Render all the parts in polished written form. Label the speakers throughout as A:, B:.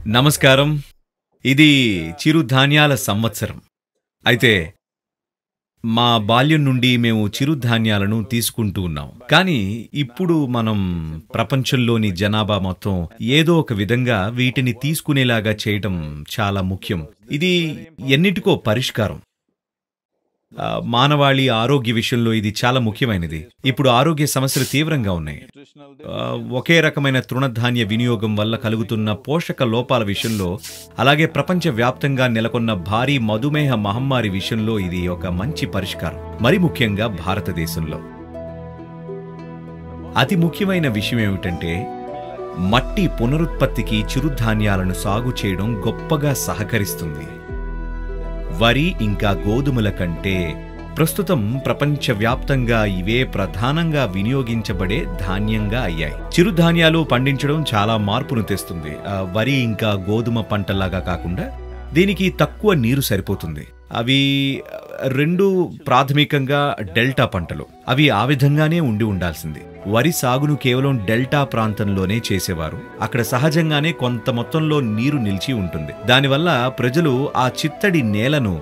A: నమస్కారం. ఇది చిరుధాన్యాల సంవత్సరం. అయితే మా బాల్యం నుండి మేము చిరుధాన్యాలను తీసుకుంటూ ఉన్నాం. కానీ ఇప్పుడు మనం ప్రపంచంలోని జనాభా మొత్తం ఏదో ఒక విధంగా వీటిని తీసుకునేలాగా చేయటం చాలా ముఖ్యం. ఇది ఎన్నిటికో పరిష్కారం. మానవాళి ఆరోగ్య విషయంలో ఇది చాలా ముఖ్యమైనది. ఇప్పుడు ఆరోగ్య సమస్యలు తీవ్రంగా ఉన్నాయి. ఒకే రకమైన తృణధాన్య వినియోగం వల్ల కలుగుతున్న పోషక లోపాల విషయంలో, అలాగే ప్రపంచవ్యాప్తంగా నెలకొన్న భారీ మధుమేహ మహమ్మారి విషయంలో ఇది ఒక మంచి పరిష్కారం. మరి ముఖ్యంగా భారతదేశంలో అతి ముఖ్యమైన విషయం ఏమిటంటే, మట్టి పునరుత్పత్తికి చిరుధాన్యాలను సాగు చేయడం గొప్పగా సహకరిస్తుంది. వరి ఇంకా గోధుమల కంటే ప్రస్తుతం ప్రపంచవ్యాప్తంగా ఇవే ప్రధానంగా వినియోగించబడే ధాన్యంగా అయ్యాయి. చిరుధాన్యాలు పండించడం చాలా మార్పును తెస్తుంది. వరి ఇంకా గోధుమ పంటలాగా కాకుండా దీనికి తక్కువ నీరు సరిపోతుంది. అవి రెండు ప్రాథమికంగా డెల్టా పంటలు. అవి ఆ విధంగానే ఉండాల్సింది. వరి సాగును కేవలం డెల్టా ప్రాంతంలోనే చేసేవారు. అక్కడ సహజంగానే కొంత మొత్తంలో నీరు నిలిచి ఉంటుంది. దానివల్ల ప్రజలు ఆ చిత్తడి నేలను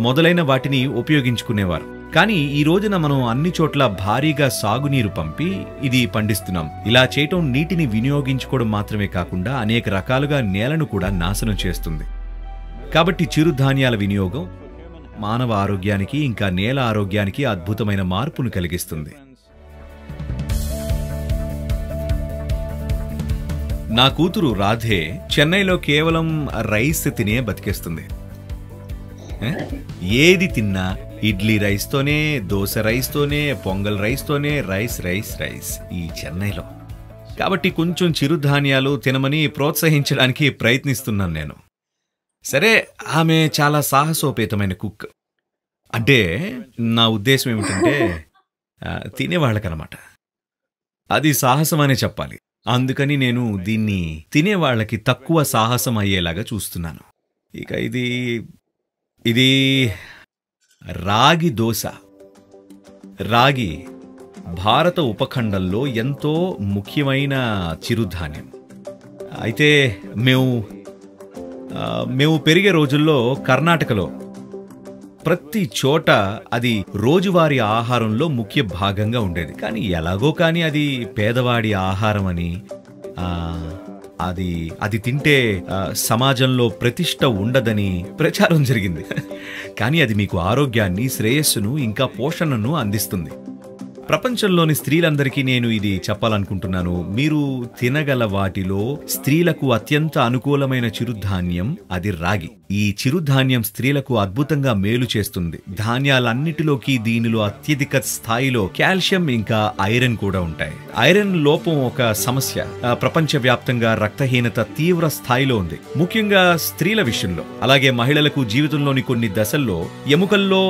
A: మొదలైన వాటిని ఉపయోగించుకునేవారు. కానీ ఈ రోజున మనం అన్ని చోట్ల భారీగా సాగునీరు పంపి ఇది పండిస్తున్నాం. ఇలా చేయటం నీటిని వినియోగించుకోవడం మాత్రమే కాకుండా అనేక రకాలుగా నేలను కూడా నాశనం చేస్తుంది. కాబట్టి చిరుధాన్యాల వినియోగం మానవ ఆరోగ్యానికి ఇంకా నేల ఆరోగ్యానికి అద్భుతమైన మార్పును కలిగిస్తుంది. నా కూతురు రాధే చెన్నైలో కేవలం రైస్ తినే బతికేస్తుంది. ఏది తిన్నా ఇడ్లీ రైస్తోనే, దోశ రైస్తోనే, పొంగల్ రైస్తోనే, రైస్ రైస్ రైస్ ఈ చెన్నైలో. కాబట్టి కొంచెం చిరుధాన్యాలు తినమని ప్రోత్సహించడానికి ప్రయత్నిస్తున్నాను నేను. సరే, ఆమె చాలా సాహసోపేతమైన కుక్. అంటే నా ఉద్దేశం ఏమిటంటే తినేవాళ్ళకనమాట. అది సాహసం అనే చెప్పాలి. అందుకని నేను దీన్ని తినేవాళ్ళకి తక్కువ సాహసం అయ్యేలాగా చూస్తున్నాను. ఇక ఇది రాగి దోశ. రాగి భారత ఉపఖండంలో ఎంతో ముఖ్యమైన చిరుధాన్యం. అయితే మేము పెరిగే రోజుల్లో కర్ణాటకలో ప్రతి చోట అది రోజువారీ ఆహారంలో ముఖ్య భాగంగా ఉండేది. కానీ ఎలాగో కానీ అది పేదవాడి ఆహారం అని, అది తింటే సమాజంలో ప్రతిష్ట ఉండదని ప్రచారం జరిగింది. కానీ అది మీకు ఆరోగ్యాన్ని, శ్రేయస్సును ఇంకా పోషణను అందిస్తుంది. ప్రపంచంలోని స్త్రీలందరికీ నేను ఇది చెప్పాలనుకుంటున్నాను. మీరు తినగల వాటిలో స్త్రీలకు అత్యంత అనుకూలమైన చిరుధాన్యం అది రాగి. ఈ చిరుధాన్యం స్త్రీలకు అద్భుతంగా మేలు చేస్తుంది. ధాన్యాలన్నిటిలోకి దీనిలో అత్యధిక స్థాయిలో కాల్షియం ఇంకా ఐరన్ కూడా ఉంటాయి. ఐరన్ లోపం ఒక సమస్య. ప్రపంచవ్యాప్తంగా రక్తహీనత తీవ్ర స్థాయిలో ఉంది, ముఖ్యంగా స్త్రీల విషయంలో. అలాగే మహిళలకు జీవితంలోని కొన్ని దశల్లో ఎముకల్లో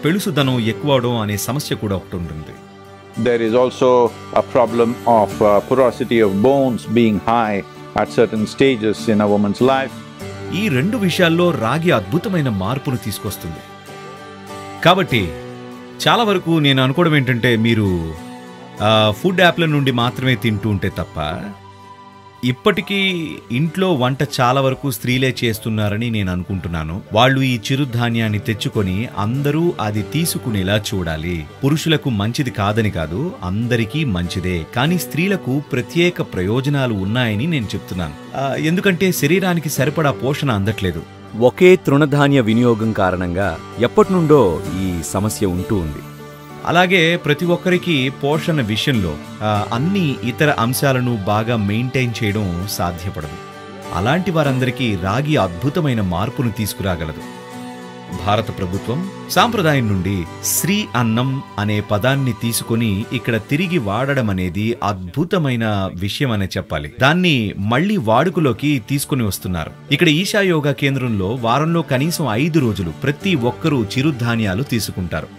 A: పెళుసుదనం ఎక్కువడం అనే సమస్య కూడా ఒకటి ఉంటుంది.
B: There is also a problem of porosity of bones being high at certain stages in a woman's life.
A: ఈ రెండు విషయాల్లో రాగి అద్భుతమైన మార్పును తీసుకొస్తుంది. కాబట్టి చాలా వరకు నేను అనుకోవడం ఏంటంటే, మీరు ఫుడ్ యాప్ల నుండి మాత్రమే తింటూ ఉంటే తప్ప, ఇప్పటికీ ఇంట్లో వంట చాలా వరకు స్త్రీలే చేస్తున్నారని నేను అనుకుంటున్నాను. వాళ్ళు ఈ చిరుధాన్యాన్ని తెచ్చుకొని అందరూ అది తీసుకునేలా చూడాలి. పురుషులకు మంచిది కాదని కాదు, అందరికీ మంచిదే. కానీ స్త్రీలకు ప్రత్యేక ప్రయోజనాలు ఉన్నాయని నేను చెప్తున్నాను. ఎందుకంటే శరీరానికి సరిపడా పోషణ అందట్లేదు. ఒకే తృణధాన్య వినియోగం కారణంగా ఎప్పటి నుండో ఈ సమస్య ఉంటూ ఉంది. అలాగే ప్రతి ఒక్కరికి పోషణ విషయంలో అన్ని ఇతర అంశాలను బాగా మెయింటైన్ చేయడం సాధ్యపడదు. అలాంటి వారందరికీ రాగి అద్భుతమైన మార్పును తీసుకురాగలదు. భారత ప్రభుత్వం సాంప్రదాయం నుండి శ్రీ అన్నం అనే పదాన్ని తీసుకొని ఇక్కడ తిరిగి వాడడం అనేది అద్భుతమైన విషయం అనే చెప్పాలి. దాన్ని మళ్లీ వాడుకలోకి తీసుకుని వస్తున్నారు. ఇక్కడ ఈశా యోగా కేంద్రంలో వారంలో కనీసం 5 రోజులు ప్రతి ఒక్కరూ చిరుధాన్యాలు తీసుకుంటారు.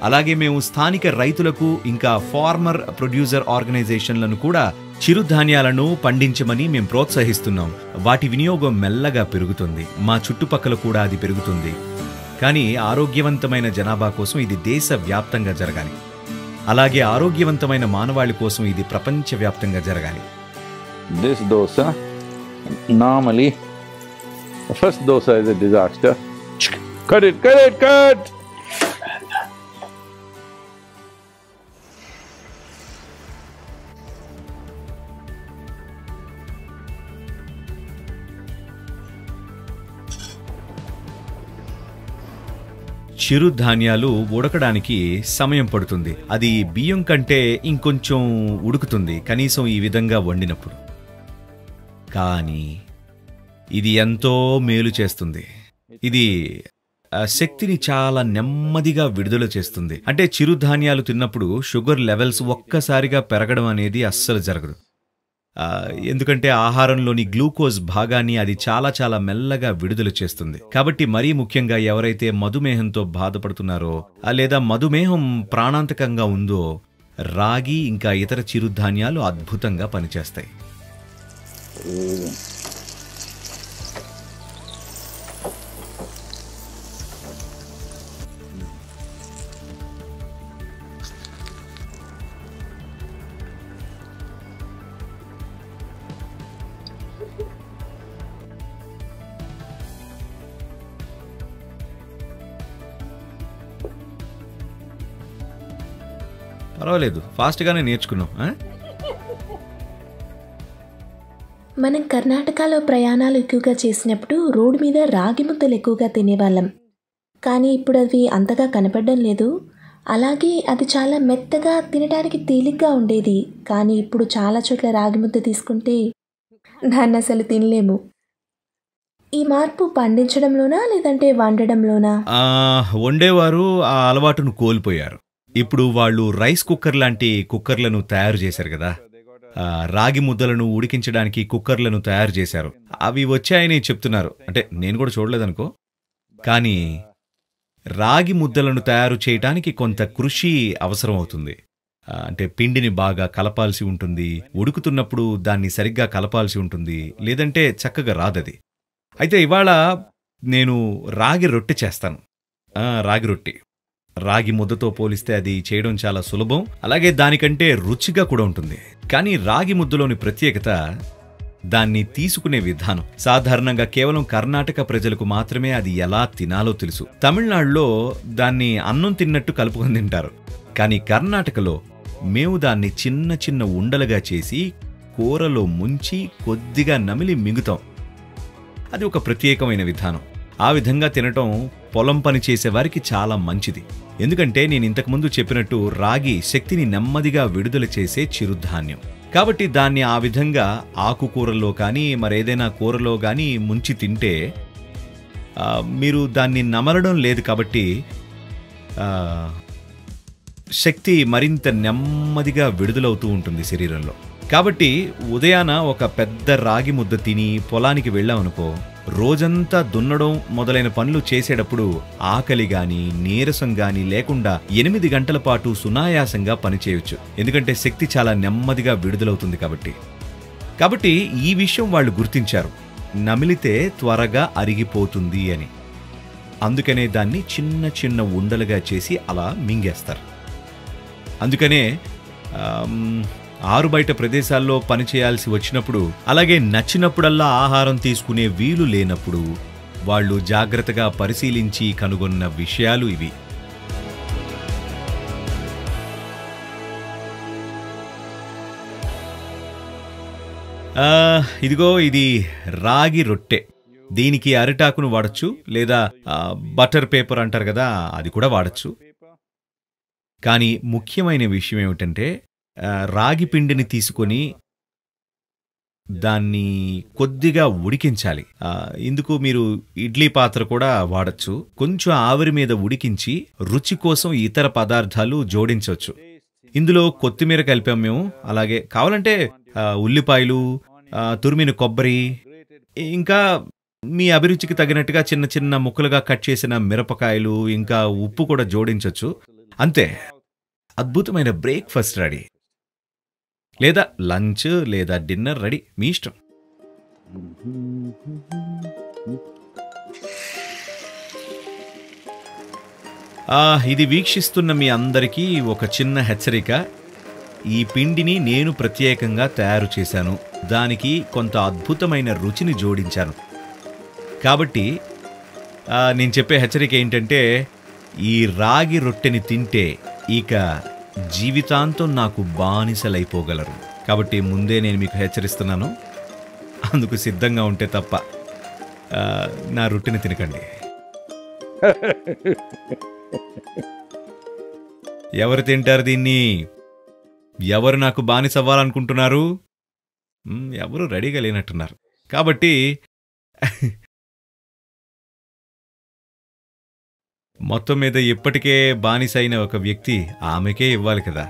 A: అలాగే మేము స్థానిక రైతులకు ఇంకా ఫార్మర్ ప్రొడ్యూసర్ ఆర్గనైజేషన్లను కూడా చిరుధాన్యాలను పండించమని మేము ప్రోత్సహిస్తున్నాం. వాటి వినియోగం మెల్లగా పెరుగుతుంది. మా చుట్టుపక్కల కూడా అది పెరుగుతుంది. కానీ ఆరోగ్యవంతమైన జనాభా కోసం ఇది దేశవ్యాప్తంగా జరగాలి. అలాగే ఆరోగ్యవంతమైన మానవాళి కోసం ఇది ప్రపంచవ్యాప్తంగా జరగాలి.
B: This dosa Normally, the first dosa is a disaster. Cut it, cut it, cut!
A: చిరుధాన్యాలు ఉడకడానికి సమయం పడుతుంది. అది బియ్యం కంటే ఇంకొంచెం ఉడుకుతుంది కనీసం ఈ విధంగా వండినప్పుడు. కానీ ఇది ఎంతో మేలు చేస్తుంది. ఇది శక్తిని చాలా నెమ్మదిగా విడుదల చేస్తుంది. అంటే చిరుధాన్యాలు తిన్నప్పుడు షుగర్ లెవెల్స్ ఒక్కసారిగా పెరగడం అనేది అస్సలు జరగదు. ఎందుకంటే ఆహారంలోని గ్లూకోజ్ భాగాన్ని అది చాలా చాలా మెల్లగా విడుదల చేస్తుంది. కాబట్టి మరీ ముఖ్యంగా ఎవరైతే మధుమేహంతో బాధపడుతున్నారో లేదా మధుమేహం ప్రాణాంతకంగా ఉందో రాగి ఇంకా ఇతర చిరుధాన్యాలు అద్భుతంగా పనిచేస్తాయి. పర్వాలేదు, ఫాస్ట్గానే నేర్చుకున్నాం.
C: మనం కర్ణాటకలో ప్రయాణాలు ఎక్కువగా చేసినప్పుడు రోడ్డు మీద రాగి ముద్దలు ఎక్కువగా తినేవాళ్ళం. కానీ ఇప్పుడు అవి అంతగా కనపడడం లేదు. అలాగే అది చాలా మెత్తగా తినడానికి తేలిగ్గా ఉండేది. కానీ ఇప్పుడు చాలా చోట్ల రాగి ముద్ద తీసుకుంటే దాన్ని అసలు తినలేము. ఈ మార్పు పండించడంలోనా లేదంటే వండడంలోనా?
A: వండేవారు ఆ అలవాటును కోల్పోయారు. ఇప్పుడు వాళ్ళు రైస్ కుక్కర్ లాంటి కుక్కర్లను తయారు చేశారు కదా. రాగి ముద్దలను ఉడికించడానికి కుక్కర్లను తయారు చేశారు. అవి వచ్చాయని చెప్తున్నారు. అంటే నేను కూడా చూడలేదనుకో. కానీ రాగి ముద్దలను తయారు చేయటానికి కొంత కృషి అవసరం అవుతుంది. అంటే పిండిని బాగా కలపాల్సి ఉంటుంది, ఉడుకుతున్నప్పుడు దాన్ని సరిగ్గా కలపాల్సి ఉంటుంది, లేదంటే చక్కగా రాదది. అయితే ఇవాళ నేను రాగి రొట్టె చేస్తాను. రాగి రొట్టె రాగి ముద్దతో పోలిస్తే అది చేయడం చాలా సులభం, అలాగే దానికంటే రుచిగా కూడా ఉంటుంది. కానీ రాగి ముద్దలోని ప్రత్యేకత దాన్ని తీసుకునే విధానం. సాధారణంగా కేవలం కర్ణాటక ప్రజలకు మాత్రమే అది ఎలా తినాలో తెలుసు. తమిళనాడులో దాన్ని అన్నం తిన్నట్టు కలుపుకొని తింటారు. కానీ కర్ణాటకలో మేము దాన్ని చిన్న చిన్న ఉండలుగా చేసి కూరలో ముంచి కొద్దిగా నమిలి మింగుతాం. అది ఒక ప్రత్యేకమైన విధానం. ఆ విధంగా తినటం పొలం పని చేసేవారికి చాలా మంచిది. ఎందుకంటే నేను ఇంతకుముందు చెప్పినట్టు రాగి శక్తిని నెమ్మదిగా విడుదల చేసే చిరుధాన్యం. కాబట్టి దాన్ని ఆ విధంగా ఆకుకూరల్లో కానీ మరేదైనా కూరలో కానీ ముంచి తింటే మీరు దాన్ని నమలడం లేదు. కాబట్టి శక్తి మరింత నెమ్మదిగా విడుదలవుతూ ఉంటుంది శరీరంలో. కాబట్టి ఉదయాన ఒక పెద్ద రాగి ముద్ద తిని పొలానికి వెళ్ళామనుకో, రోజంతా దున్నడం మొదలైన పనులు చేసేటప్పుడు ఆకలి గాని నీరసం గాని లేకుండా 8 గంటల పాటు సునాయాసంగా పనిచేయొచ్చు. ఎందుకంటే శక్తి చాలా నెమ్మదిగా విడుదలవుతుంది కాబట్టి ఈ విషయం వాళ్ళు గుర్తించారు. నమిలితే త్వరగా అరిగిపోతుంది అని. అందుకనే దాన్ని చిన్న చిన్న ఉండలుగా చేసి అలా మింగేస్తారు. అందుకనే ఆరుబయట ప్రదేశాల్లో పనిచేయాల్సి వచ్చినప్పుడు, అలాగే నచ్చినప్పుడల్లా ఆహారం తీసుకునే వీలు లేనప్పుడు వాళ్ళు జాగ్రత్తగా పరిశీలించి కనుగొన్న విషయాలు ఇవి. ఇదిగో ఇది రాగి రొట్టె. దీనికి అరిటాకును వాడచ్చు, లేదా బటర్ పేపర్ అంటారు కదా, అది కూడా వాడచ్చు. కానీ ముఖ్యమైన విషయం ఏమిటంటే రాగి పిండిని తీసుకొని దాన్ని కొద్దిగా ఉడికించాలి. ఇందుకు మీరు ఇడ్లీ పాత్ర కూడా వాడచ్చు. కొంచెం ఆవిరి మీద ఉడికించి రుచి కోసం ఇతర పదార్థాలు జోడించవచ్చు. ఇందులో కొత్తిమీర కలిపాం మేము. అలాగే కావాలంటే ఉల్లిపాయలు, తురిమిన కొబ్బరి, ఇంకా మీ అభిరుచికి తగినట్టుగా చిన్న చిన్న ముక్కలుగా కట్ చేసిన మిరపకాయలు, ఇంకా ఉప్పు కూడా జోడించవచ్చు. అంతే, అద్భుతమైన బ్రేక్ఫాస్ట్ రెడీ. లేదా లంచ్ లేదా డిన్నర్ రెడీ, మీ ఇష్టం. ఇది వీక్షిస్తున్న మీ అందరికీ ఒక చిన్న హెచ్చరిక. ఈ పిండిని నేను ప్రత్యేకంగా తయారు చేశాను. దానికి కొంత అద్భుతమైన రుచిని జోడించాను. కాబట్టి నేను చెప్పే హెచ్చరిక ఏంటంటే, ఈ రాగి రొట్టెని తింటే ఇక జీవితాంతం నాకు బానిసలైపోగలరు. కాబట్టి ముందే నేను మీకు హెచ్చరిస్తున్నాను, అందుకు సిద్ధంగా ఉంటే తప్ప నా రొట్టెని తినకండి. ఎవరు తింటారు దీన్ని? ఎవరు నాకు బానిస అవ్వాలనుకుంటున్నారు? ఎవరు రెడీగా లేనట్టున్నారు. కాబట్టి మొత్తం మీద ఇప్పటికే బానిస అయిన ఒక వ్యక్తి ఆమెకే ఇవ్వాలి కదా.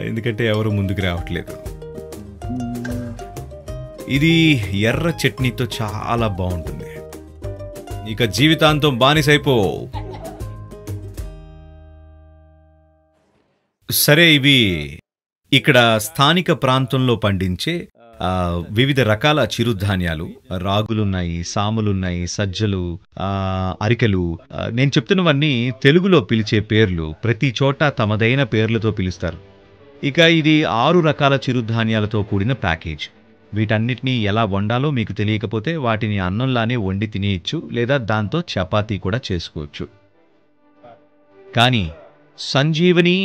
A: ఎందుకంటే ఎవరు ముందుకు రావట్లేదు. ఇది ఎర్ర చట్నీతో చాలా బాగుంటుంది. ఇక జీవితాంతం బానిసైపో. సరే, ఇవి ఇక్కడ స్థానిక ప్రాంతంలో పండించే వివిధ రకాల చిరుధాన్యాలు. రాగులున్నాయి, సాములున్నాయి, సజ్జలు, అరికెలు. నేను చెప్తున్నవన్నీ తెలుగులో పిలిచే పేర్లు. ప్రతి చోట తమదైన పేర్లతో పిలుస్తారు. ఇక ఇది 6 రకాల చిరుధాన్యాలతో కూడిన ప్యాకేజ్. వీటన్నిటినీ ఎలా వండాలో మీకు తెలియకపోతే వాటిని అన్నంలానే వండి తినేయచ్చు, లేదా దాంతో చపాతీ కూడా చేసుకోవచ్చు. కానీ సంజీవని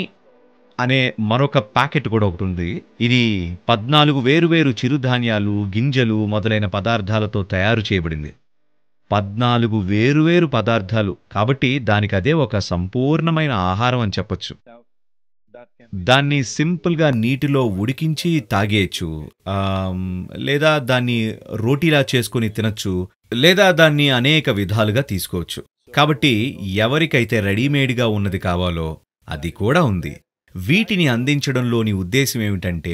A: అనే మరొక ప్యాకెట్ కూడా ఒకటి ఉంది. ఇది 14 వేరువేరు చిరుధాన్యాలు, గింజలు మొదలైన పదార్థాలతో తయారు చేయబడింది. 14 వేరువేరు పదార్థాలు. కాబట్టి దానికి అదే ఒక సంపూర్ణమైన ఆహారం అని చెప్పొచ్చు. దాన్ని సింపుల్గా నీటిలో ఉడికించి తాగేయచ్చు, లేదా దాన్ని రోటీలా చేసుకుని తినచ్చు, లేదా దాన్ని అనేక విధాలుగా తీసుకోవచ్చు. కాబట్టి ఎవరికైతే రెడీమేడ్గా ఉన్నది కావాలో అది కూడా ఉంది. వీటిని అందించడంలోని ఉద్దేశం ఏమిటంటే,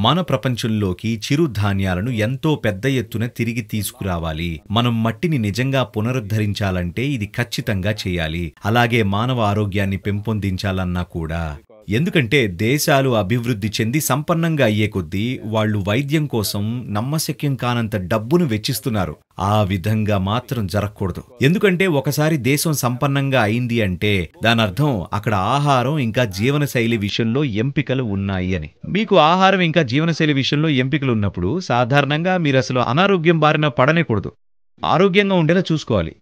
A: మన ప్రపంచంలోకి చిరుధాన్యాలను ఎంతో పెద్ద ఎత్తున తిరిగి తీసుకురావాలి. మనం మట్టిని నిజంగా పునరుద్ధరించాలంటే ఇది ఖచ్చితంగా చేయాలి. అలాగే మానవ ఆరోగ్యాన్ని పెంపొందించాలన్నా కూడా. ఎందుకంటే దేశాలు అభివృద్ధి చెంది సంపన్నంగా అయ్యే కొద్దీ వాళ్ళు వైద్యం కోసం నమ్మశక్యం కానంత డబ్బును వెచ్చిస్తున్నారు. ఆ విధంగా మాత్రం జరగకూడదు. ఎందుకంటే ఒకసారి దేశం సంపన్నంగా అయింది అంటే దానర్థం అక్కడ ఆహారం ఇంకా జీవనశైలి విషయంలో ఎంపికలు ఉన్నాయి అని. మీకు ఆహారం ఇంకా జీవనశైలి విషయంలో ఎంపికలు ఉన్నప్పుడు సాధారణంగా మీరు అసలు అనారోగ్యం బారిన పడనేకూడదు. ఆరోగ్యంగా ఉండేలా చూసుకోవాలి.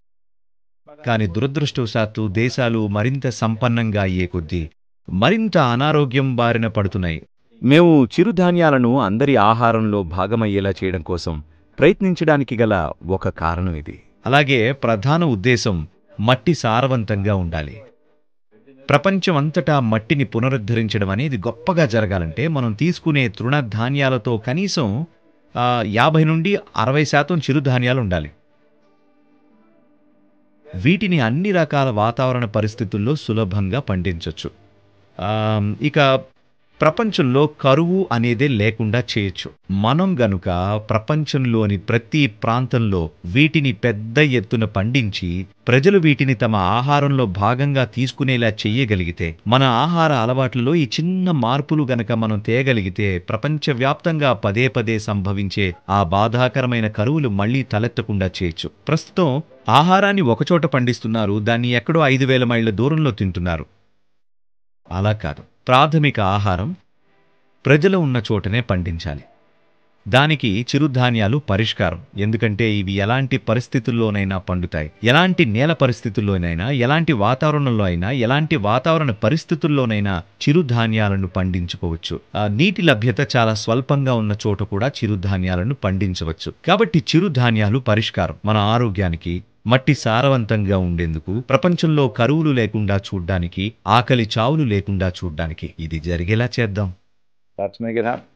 A: కానీ దురదృష్టవశాత్తు దేశాలు మరింత సంపన్నంగా అయ్యే కొద్దీ మరింత అనారోగ్యం బారిన పడుతున్నాయి. మేము చిరుధాన్యాలను అందరి ఆహారంలో భాగమయ్యేలా చేయడం కోసం ప్రయత్నించడానికి గల ఒక కారణం ఇది. అలాగే ప్రధాన ఉద్దేశం మట్టి సారవంతంగా ఉండాలి. ప్రపంచం అంతటా మట్టిని పునరుద్ధరించడం అనేది గొప్పగా జరగాలంటే మనం తీసుకునే తృణధాన్యాలతో కనీసం 50 నుండి 60% చిరుధాన్యాలు ఉండాలి. వీటిని అన్ని రకాల వాతావరణ పరిస్థితుల్లో సులభంగా పండించవచ్చు. ఇక ప్రపంచంలో కరువు అనేదే లేకుండా చేయొచ్చు. మనం గనుక ప్రపంచంలోని ప్రతి ప్రాంతంలో వీటిని పెద్ద ఎత్తున పండించి ప్రజలు వీటిని తమ ఆహారంలో భాగంగా తీసుకునేలా చెయ్యగలిగితే, మన ఆహార అలవాట్లలో ఈ చిన్న మార్పులు గనక మనం తేగలిగితే ప్రపంచవ్యాప్తంగా పదే పదే సంభవించే ఆ బాధాకరమైన కరువులు మళ్లీ తలెత్తకుండా చేయొచ్చు. ప్రస్తుతం ఆహారాన్ని ఒకచోట పండిస్తున్నారు, దాన్ని ఎక్కడో 5000 మైళ్ళ దూరంలో తింటున్నారు. అలా కాదు. ప్రాథమిక ఆహారం ప్రజలు ఉన్న చోటనే పండించాలి. దానికి చిరుధాన్యాలు పరిష్కారం. ఎందుకంటే ఇవి ఎలాంటి పరిస్థితుల్లోనైనా పండుతాయి. ఎలాంటి నేల పరిస్థితుల్లోనైనా, ఎలాంటి వాతావరణంలో అయినా, ఎలాంటి వాతావరణ పరిస్థితుల్లోనైనా చిరుధాన్యాలను పండించుకోవచ్చు. నీటి లభ్యత చాలా స్వల్పంగా ఉన్న చోట కూడా చిరుధాన్యాలను పండించవచ్చు. కాబట్టి చిరుధాన్యాలు పరిష్కారం మన ఆరోగ్యానికి, మట్టి సారవంతంగా ఉండేందుకు, ప్రపంచంలో కరువులు లేకుండా చూడ్డానికి, ఆకలి చావులు లేకుండా చూడ్డానికి. ఇది జరిగేలా చేద్దాం.
B: Let's make it happen.